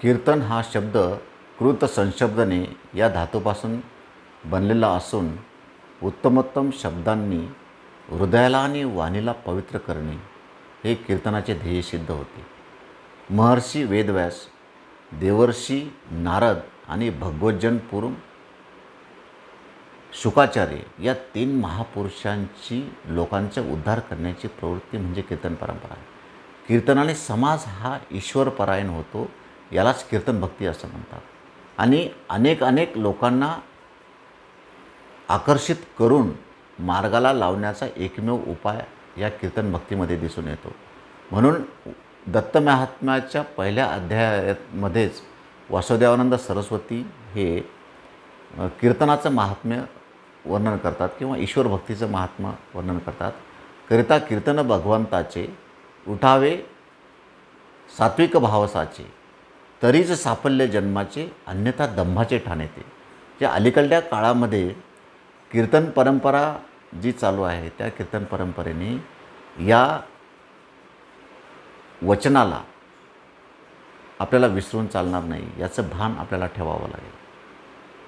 कीर्तन हा शब्द कृत संशब्दने या धातूपासून बनलेला असून उत्तमोत्तम शब्दांनी हृदयाला आणि वाणीला पवित्र करणे हे कीर्तनाचे ध्येय सिद्ध होते. महर्षी वेदव्यास, देवर्षी नारद आणि भगवज्जन पूर्व शुकाचार्य या 3 महापुरुषांची लोकांचा उद्धार करण्याची प्रवृत्ती म्हणजे कीर्तन परंपरा आहे. कीर्तनाने समाज हा ईश्वरपरायण होतो. यालाच कीर्तन भक्ती असं म्हणतात. आणि अनेक लोकांना आकर्षित करून मार्गाला लावण्याचा एकमेव उपाय या कीर्तन भक्तीमध्ये दिसून येतो. म्हणून दत्त महात्म्याच्या पहिल्या अध्यायामध्येच वासुदेवानंद सरस्वती हे कीर्तनाचं महात्म्य वर्णन करतात किंवा ईश्वर भक्तीचं महात्म्य वर्णन करतात. करिता कीर्तन भगवंताचे उठावे सात्विक भावसाचे, तरीच साफल्य जन्माचे, अन्यथा दंभाचे ठाणे ते. जे अलीकडल्या काळामध्ये कीर्तन परंपरा जी चालू आहे त्या कीर्तन परंपरेने या वचनाला आपल्याला विसरून चालणार नाही याचं भान आपल्याला ठेवावं लागेल.